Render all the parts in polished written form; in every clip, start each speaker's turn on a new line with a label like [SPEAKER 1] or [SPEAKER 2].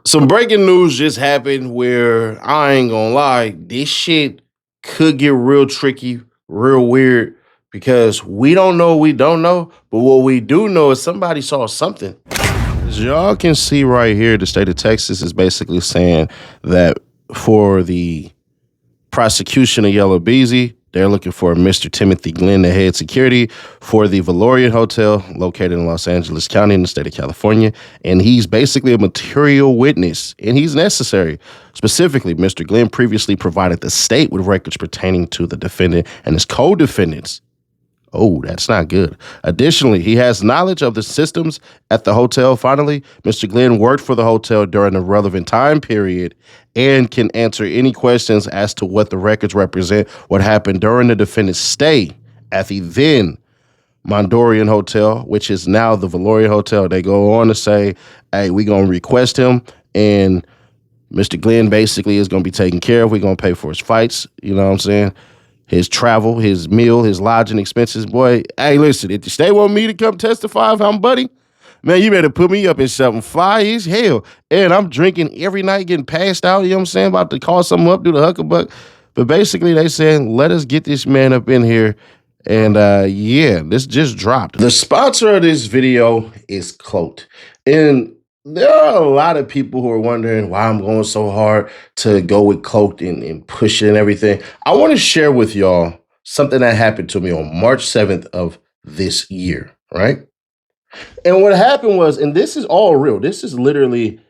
[SPEAKER 1] Some breaking news just happened where I ain't gonna lie, this shit could get real tricky, real weird, because we don't know what we don't know, but what we do know is somebody saw something. As y'all can see right here, the state of Texas is basically saying that for the prosecution of Yella Beezy, they're looking for Mr. Timothy Glenn, the head security for the Valorian Hotel located in Los Angeles County in the state of California. And he's basically a material witness, and he's necessary. Specifically, Mr. Glenn previously provided the state with records pertaining to the defendant and his co-defendants. Oh, that's not good. Additionally, he has knowledge of the systems at the hotel. Finally, Mr. Glenn worked for the hotel during the relevant time period and can answer any questions as to what the records represent, what happened during the defendant's stay at the then Mondorian Hotel, which is now the Valorian Hotel. They go on to say, hey, we're going to request him, and Mr. Glenn basically is going to be taken care of. We're going to pay for his fights. You know what I'm saying? His travel, his meal, his lodging expenses. Boy, hey, listen, if the state want me to come testify if I'm buddy, man, you better put me up in something fly as hell. And I'm drinking every night, getting passed out, you know what I'm saying? About to call something up, do the huckabuck. But basically, they saying, let us get this man up in here. And yeah, this just dropped. The sponsor of this video is Cloaked. And there are a lot of people who are wondering why I'm going so hard to go with Cloaked and push it and everything. I want to share with y'all something that happened to me on March 7th of this year, right? And what happened was, and this is all real, this is literally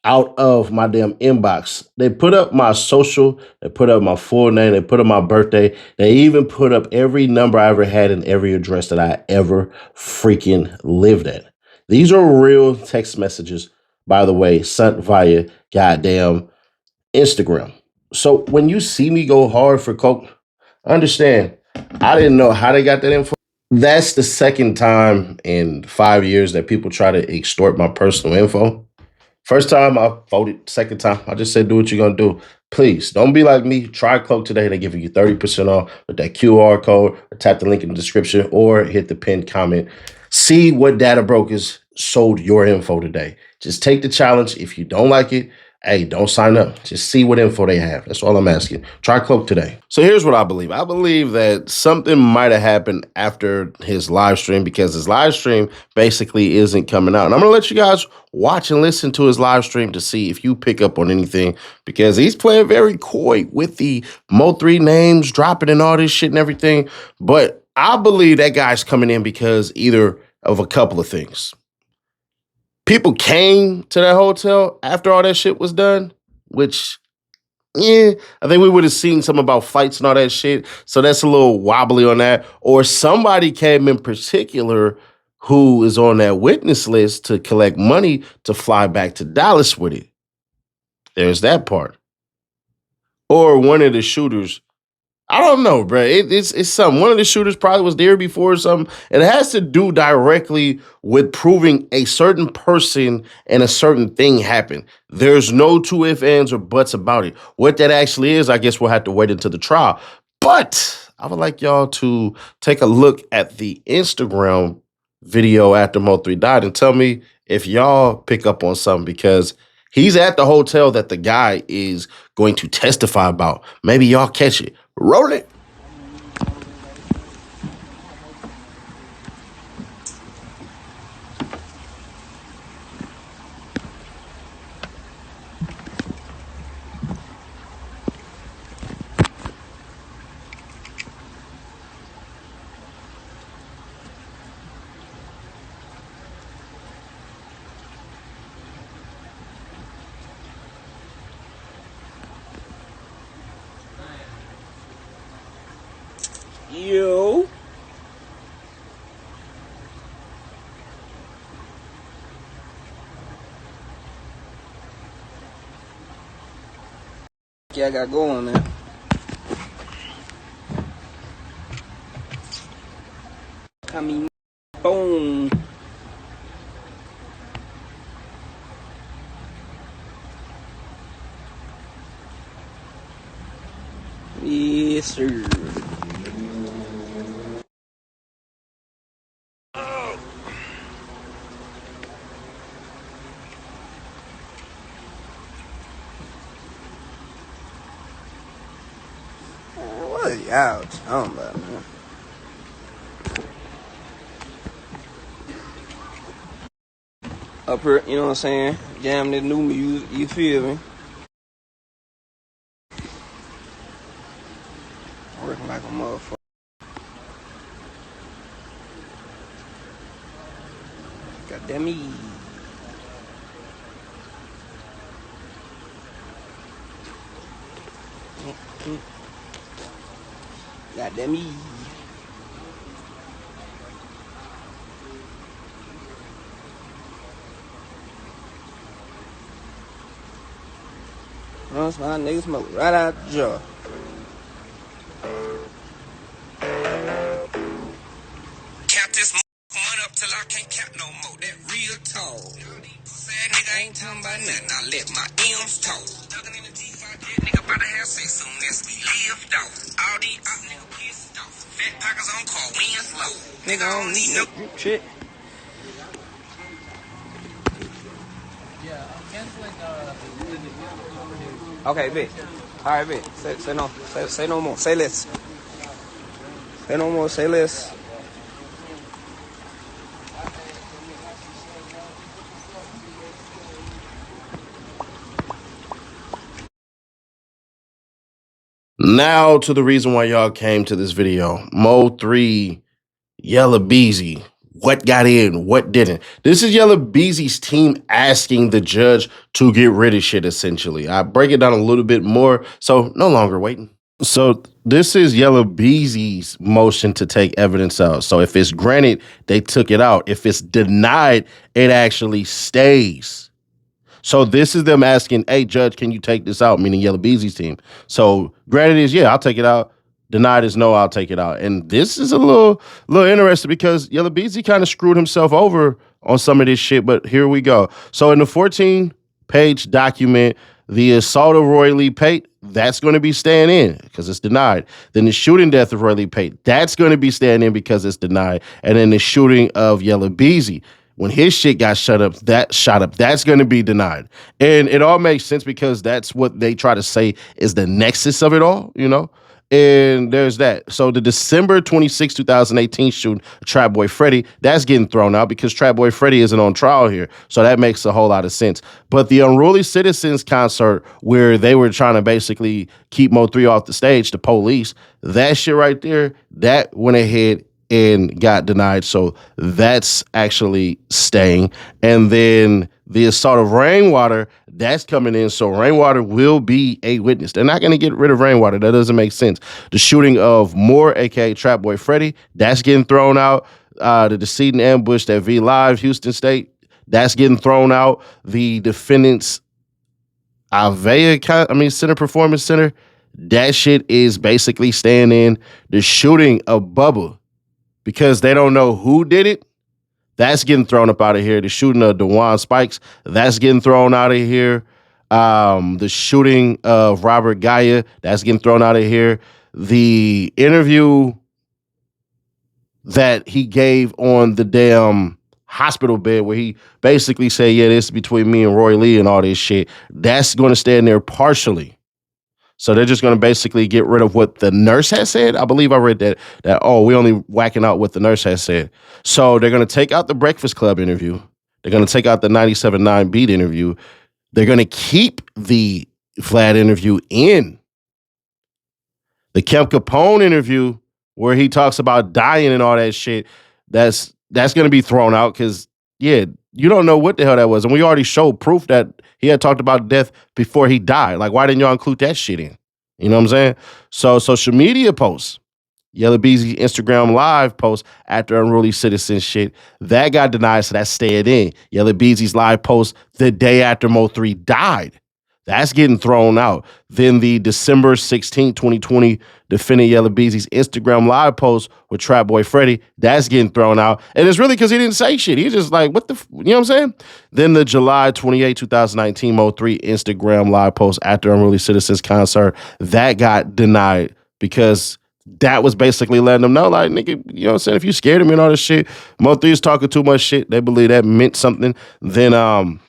[SPEAKER 1] out of my damn inbox. They put up my social, they put up my full name, they put up my birthday, they even put up every number I ever had and every address that I ever freaking lived at. These are real text messages, by the way, sent via goddamn Instagram. So when you see me go hard for Coke, understand, I didn't know how they got that info. That's the second time in 5 years that people try to extort my personal info. First time I voted, second time I just said do what you're gonna do. Please don't be like me. Try Cloak today. They're giving you 30% off with that QR code, or tap the link in the description, or hit the pinned comment. See what data brokers sold your info today. Just take the challenge. If you don't like it, hey, don't sign up. Just see what info they have. That's all I'm asking. Try Cloak today. So here's what I believe. I believe that something might have happened after his live stream, because his live stream basically isn't coming out. And I'm going to let you guys watch and listen to his live stream to see if you pick up on anything, because he's playing very coy with the Mo3 names dropping and all this shit and everything. But I believe that guy's coming in because either of a couple of things. People came to that hotel after all that shit was done, which, yeah, I think we would have seen something about fights and all that shit. So that's a little wobbly on that. Or somebody came in particular who is on that witness list to collect money to fly back to Dallas with it. There's that part. Or one of the shooters, I don't know, bro. It's something. One of the shooters probably was there before or something. It has to do directly with proving a certain person and a certain thing happened. There's no two ifs, ands, or buts about it. What that actually is, I guess we'll have to wait until the trial. But I would like y'all to take a look at the Instagram video after Mo3 died and tell me if y'all pick up on something, because he's at the hotel that the guy is going to testify about. Maybe y'all catch it. Roll it.
[SPEAKER 2] Yo. Yeah, I got going, man. I mean, boom. Yes, sir. Y'all talking about, man. Up here, you know what I'm saying? Jam that new music, you feel me? Working like a motherfucker. God damn me. God damn me. Runs my niggas smoke right out the jar. Count this money up till I can't count no more. That real talk. Sad nigga ain't talking about nothing. I let my M's talk. Ducking in the G5 jet, nigga about to have sex soon as we lift off. All these out nigga pissed off. Fat pockets on call, wins low. Nigga I don't need no shit.
[SPEAKER 3] Yeah, I'm canceling
[SPEAKER 2] Okay, bitch. Alright, bitch. Say no. Say no more. Say less. Say no more. Say less.
[SPEAKER 1] Now to the reason why y'all came to this video. Mo 3, Yella Beezy. What got in? What didn't? This is Yella Beezy's team asking the judge to get rid of shit, essentially. I break it down a little bit more, so no longer waiting. So this is Yella Beezy's motion to take evidence out. So if it's granted, they took it out. If it's denied, it actually stays. So this is them asking, hey, judge, can you take this out? Meaning Yella Beezy's team. So granted is, yeah, I'll take it out. Denied is no, I'll take it out. And this is a little interesting because Yella Beezy kind of screwed himself over on some of this shit, but here we go. So in the 14-page document, the assault of Roy Lee Pate, that's going to be staying in because it's denied. Then the shooting death of Roy Lee Pate, that's going to be staying in because it's denied. And then the shooting of Yella Beezy, when his shit got shot up, that's going to be denied. And it all makes sense because that's what they try to say is the nexus of it all, you know? And there's that. So the December 26, 2018 shooting of Trapboy Freddy, that's getting thrown out because Trapboy Freddy isn't on trial here. So that makes a whole lot of sense. But the Unruly Citizens concert where they were trying to basically keep Mo 3 off the stage, the police, that shit right there, that went ahead and got denied. So that's actually staying. And then the assault of Rainwater, that's coming in. So Rainwater will be a witness. They're not going to get rid of Rainwater. That doesn't make sense. The shooting of Moore, aka Trapboy Freddy, that's getting thrown out. The decedent ambush at V Live, Houston State, that's getting thrown out. The defendant's Center Performance Center, that shit is basically staying in. The shooting of Bubba, because they don't know who did it, that's getting thrown up out of here. The shooting of DeJuan Spikes, that's getting thrown out of here. The shooting of Robert Gaia, that's getting thrown out of here. The interview that he gave on the damn hospital bed where he basically said, yeah, this is between me and Roy Lee and all this shit, that's going to stay in there partially. So they're just going to basically get rid of what the nurse has said. I believe I read that we only whacking out what the nurse has said. So they're going to take out the Breakfast Club interview. They're going to take out the 97.9 Beat interview. They're going to keep the Vlad interview in. The Kemp Capone interview where he talks about dying and all that shit, that's going to be thrown out because, yeah, you don't know what the hell that was. And we already showed proof that he had talked about death before he died. Like, why didn't y'all include that shit in? You know what I'm saying? So social media posts, Yella Beezy Instagram live post after Unruly Citizen shit, that got denied, so that stayed in. Yella Beezy's live post the day after Mo 3 died, that's getting thrown out. Then the December 16, 2020 defending Yella Beezy's Instagram live post with Trapboy Freddy, that's getting thrown out. And it's really because he didn't say shit. He's just like, what the, you know what I'm saying? Then the July 28, 2019 Mo 3 Instagram live post after Unruly Citizens concert, that got denied because that was basically letting them know, like, nigga, you know what I'm saying? If you scared of me and all this shit, Mo 3 is talking too much shit. They believe that meant something. Then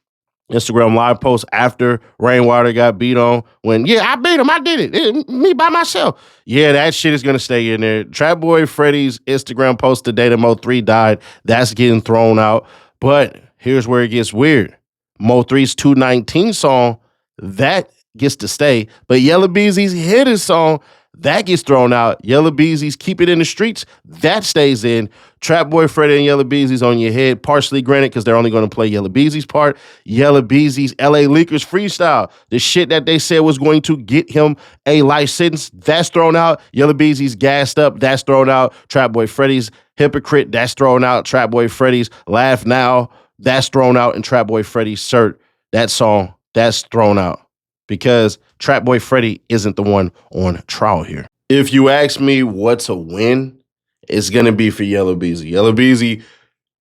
[SPEAKER 1] Instagram live post after Rainwater got beat on when, yeah, I beat him. I did it. Me by myself. Yeah, that shit is going to stay in there. Trapboy Freddy's Instagram post today that Mo3 died. That's getting thrown out. But here's where it gets weird. Mo3's 219 song, that gets to stay. But Yella Beezy's hidden song, that gets thrown out. Yella Beezy's Keep It in the Streets, that stays in. Trapboy Freddy and Yella Beezy's On Your Head, partially granted because they're only going to play Yella Beezy's part. Yella Beezy's LA Leakers freestyle, the shit that they said was going to get him a life sentence, that's thrown out. Yella Beezy's Gassed Up, that's thrown out. Trapboy Freddy's Hypocrite, that's thrown out. Trapboy Freddy's Laugh Now, that's thrown out. And Trapboy Freddy's Cert, that song, that's thrown out. Because Trapboy Freddy isn't the one on trial here. If you ask me what's a win, it's going to be for Yella Beezy. Yella Beezy,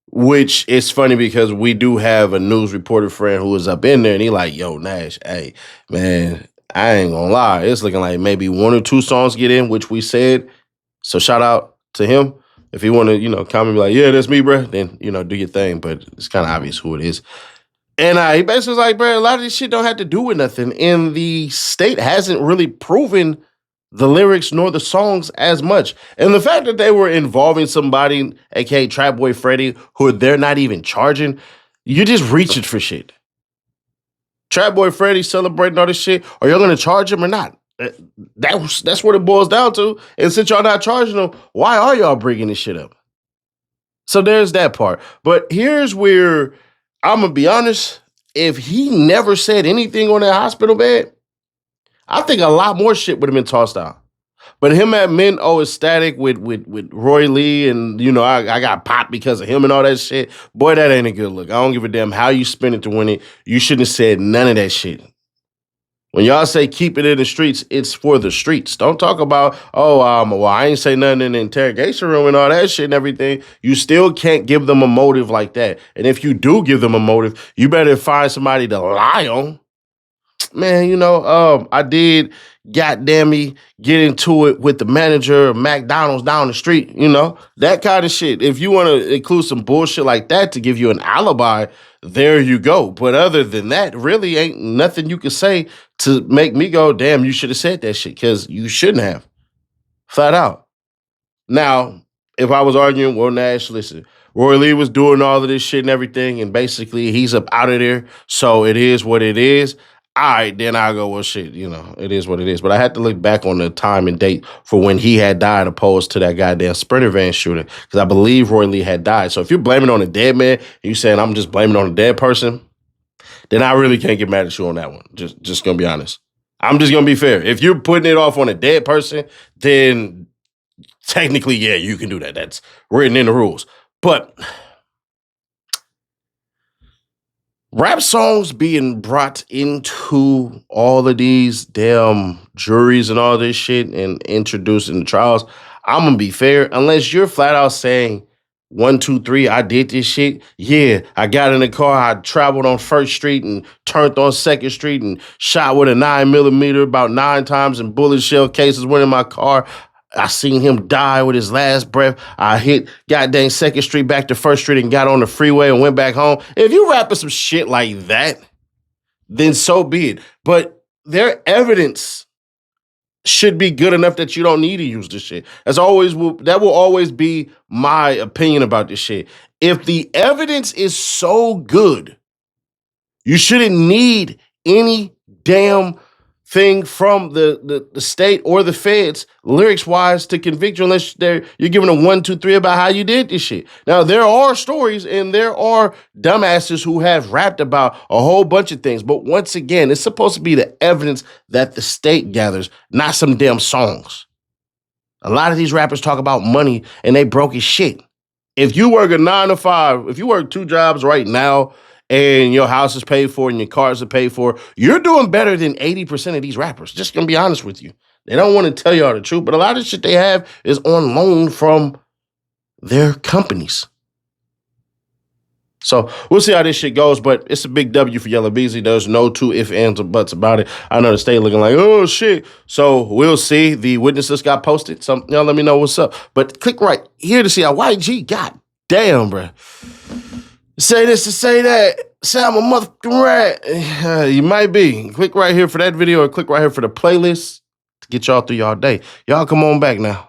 [SPEAKER 1] which is funny because we do have a news reporter friend who was up in there and he like, yo, Nash, hey, man, I ain't going to lie. It's looking like maybe 1 or 2 songs get in, which we said. So shout out to him. If you want to, comment and be like, yeah, that's me, bro, then, do your thing. But it's kind of obvious who it is. And he basically was like, bro, a lot of this shit don't have to do with nothing. And the state hasn't really proven the lyrics nor the songs as much. And the fact that they were involving somebody, aka Trapboy Freddy, who they're not even charging, you're just reaching for shit. Trapboy Freddy celebrating all this shit, are y'all gonna charge him or not? That's what it boils down to. And since y'all not charging him, why are y'all bringing this shit up? So there's that part. But here's where I'm going to be honest, if he never said anything on that hospital bed, I think a lot more shit would have been tossed out. But him at Men Ecstatic with Roy Lee and, I got popped because of him and all that shit, boy, that ain't a good look. I don't give a damn how you spin it to win it. You shouldn't have said none of that shit. When y'all say keep it in the streets, it's for the streets. Don't talk about, well, I ain't say nothing in the interrogation room and all that shit and everything. You still can't give them a motive like that. And if you do give them a motive, you better find somebody to lie on. Man, I did, goddamn me, get into it with the manager of McDonald's down the street, that kind of shit. If you want to include some bullshit like that to give you an alibi, there you go. But other than that, really ain't nothing you can say to make me go, damn, you should have said that shit, because you shouldn't have. Flat out. Now, if I was arguing, well, Nash, listen, Roy Lee was doing all of this shit and everything, and basically he's up out of there, so it is what it is. All right, then I go, well, shit, it is what it is. But I had to look back on the time and date for when he had died opposed to that goddamn Sprinter van shooting, because I believe Roy Lee had died. So if you're blaming on a dead man, and you saying I'm just blaming on a dead person, then I really can't get mad at you on that one. Just gonna be honest. I'm just gonna be fair. If you're putting it off on a dead person, then technically, yeah, you can do that. That's written in the rules. But rap songs being brought into all of these damn juries and all this shit and introduced in the trials, I'm gonna be fair. Unless you're flat out saying, 1, 2, 3, I did this shit. Yeah, I got in the car, I traveled on 1st Street and turned on 2nd Street and shot with a 9mm about 9 times and bullet shell cases went in my car. I seen him die with his last breath. I hit goddamn 2nd Street back to 1st Street and got on the freeway and went back home. If you rapping some shit like that, then so be it. But their evidence should be good enough that you don't need to use this shit. That will always be my opinion about this shit. If the evidence is so good, you shouldn't need any damn thing from the state or the feds, lyrics-wise, to convict you unless you're giving a 1, 2, 3 about how you did this shit. Now, there are stories and there are dumbasses who have rapped about a whole bunch of things, but once again, it's supposed to be the evidence that the state gathers, not some damn songs. A lot of these rappers talk about money and they broke as shit. If you work a 9 to 5, if you work 2 jobs right now, and your house is paid for and your cars are paid for, you're doing better than 80% of these rappers. Just gonna be honest with you. They don't want to tell y'all the truth, but a lot of shit they have is on loan from their companies. So we'll see how this shit goes, but it's a big W for Yella Beezy. There's no 2 ifs, ands, or buts about it. I know the state looking like, oh shit. So we'll see. The witness list got posted. So y'all let me know what's up. But click right here to see how YG got damn, bruh. Say this to say that. Say I'm a motherfucking rat. You might be. Click right here for that video or click right here for the playlist to get y'all through y'all day. Y'all come on back now.